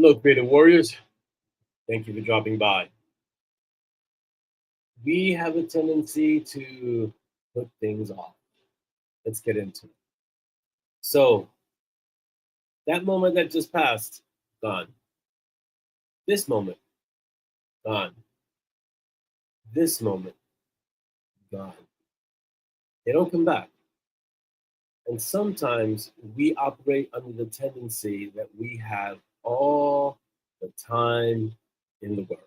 Hello, Creative Warriors. Thank you for dropping by. We have a tendency to put things off. Let's get into it. So, that moment that just passed, gone. This moment, gone. This moment, gone. They don't come back. And sometimes we operate under the tendency that we have all the time in the world.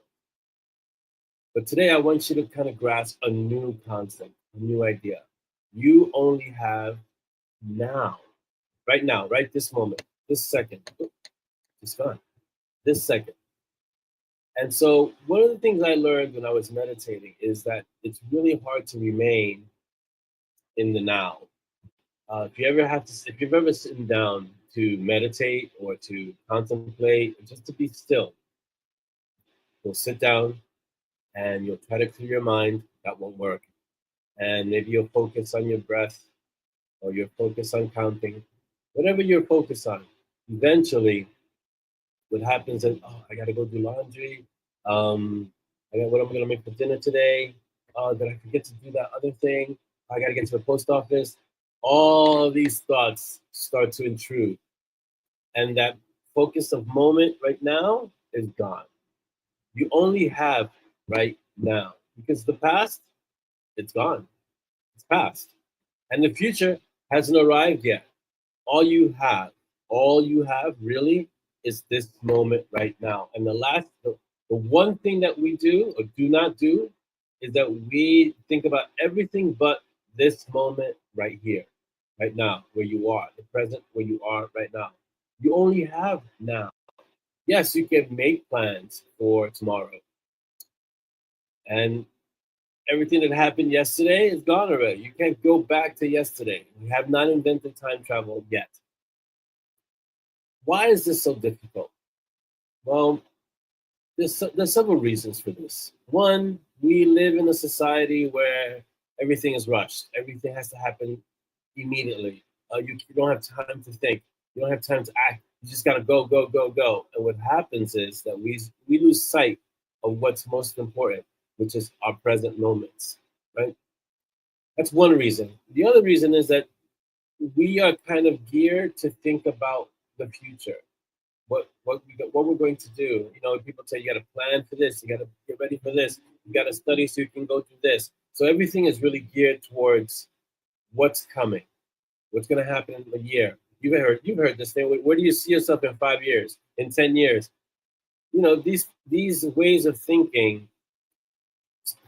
But today I want you to kind of grasp a new concept, a new idea. You only have now, right now, right this moment, this second. It's gone. This second. And so one of the things I learned when I was meditating is that it's really hard to remain in the now. If you've ever sitting down to meditate or to contemplate, or just to be still, you'll sit down and you'll try to clear your mind. That won't work. And maybe you'll focus on your breath or you'll focus on counting. Whatever you're focused on, eventually what happens is, oh, I got to go do laundry. I got what I'm going to make for dinner today. Did I forget to do that other thing? I got to get to the post office. All these thoughts start to intrude. And that focus of moment right now is gone. You only have right now because the past, it's gone. It's past. And the future hasn't arrived yet. All you have really is this moment right now. And the one thing that we do or do not do is that we think about everything but this moment right here, right now, where you are, the present where you are right now. You only have now. Yes, you can make plans for tomorrow. And everything that happened yesterday is gone already. You can't go back to yesterday. We have not invented time travel yet. Why is this so difficult? Well, there's several reasons for this. One, we live in a society where everything is rushed. Everything has to happen immediately. You don't have time to think. You don't have time to act. You just gotta go, go, go, go. And what happens is that we lose sight of what's most important, which is our present moments, right? That's one reason. The other reason is that we are kind of geared to think about the future, what we're going to do. You know, people say you got to plan for this, you got to get ready for this, you got to study so you can go through this. So everything is really geared towards what's coming, what's going to happen in a year. You've heard this thing. Where do you see yourself in 5 years, in 10 years? You know, these ways of thinking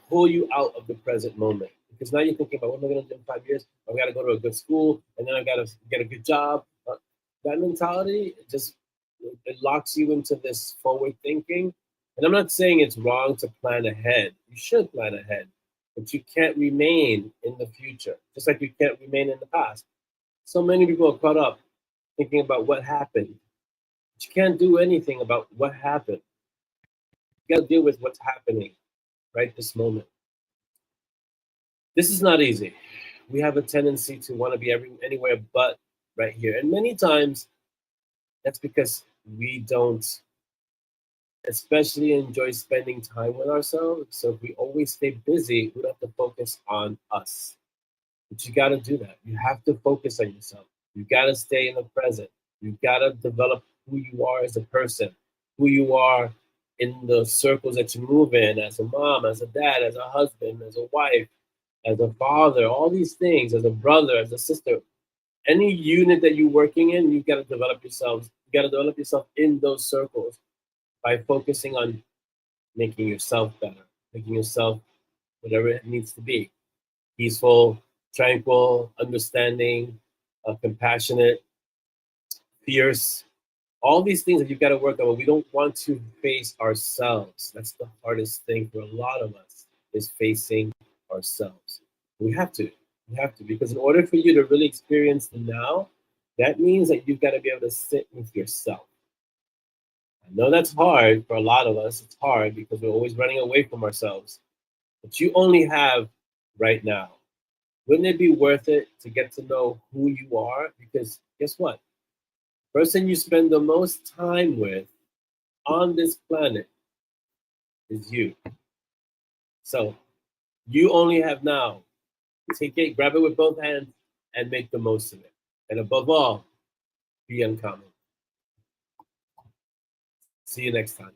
pull you out of the present moment because now you're thinking about what am I going to do in 5 years? I got to go to a good school, and then I got to get a good job. That mentality just it locks you into this forward thinking. And I'm not saying it's wrong to plan ahead. You should plan ahead, but you can't remain in the future, just like you can't remain in the past. So many people are caught up thinking about what happened, but you can't do anything about what happened. You got to deal with what's happening right this moment. This is not easy. We have a tendency to want to be anywhere but right here. And many times that's because we don't especially enjoy spending time with ourselves. So if we always stay busy, we don't have to focus on us. But you got to do that. You have to focus on yourself. You got to stay in the present. You got to develop who you are as a person, who you are in the circles that you move in as a mom, as a dad, as a husband, as a wife, as a father, all these things, as a brother, as a sister. Any unit that you're working in, you got to develop yourselves. You got to develop yourself in those circles by focusing on making yourself better, making yourself whatever it needs to be: peaceful, tranquil, understanding, compassionate, fierce. All these things that you've got to work on. But we don't want to face ourselves. That's the hardest thing for a lot of us, is facing ourselves. We have to. You have to, because in order for you to really experience the now, that means that you've got to be able to sit with yourself. I know that's hard for a lot of us. It's hard because we're always running away from ourselves. But you only have right now. Wouldn't it be worth it to get to know who you are? Because guess what? The person you spend the most time with on this planet is you. So you only have now. Take it, grab it with both hands, and make the most of it. And above all, be uncommon. See you next time.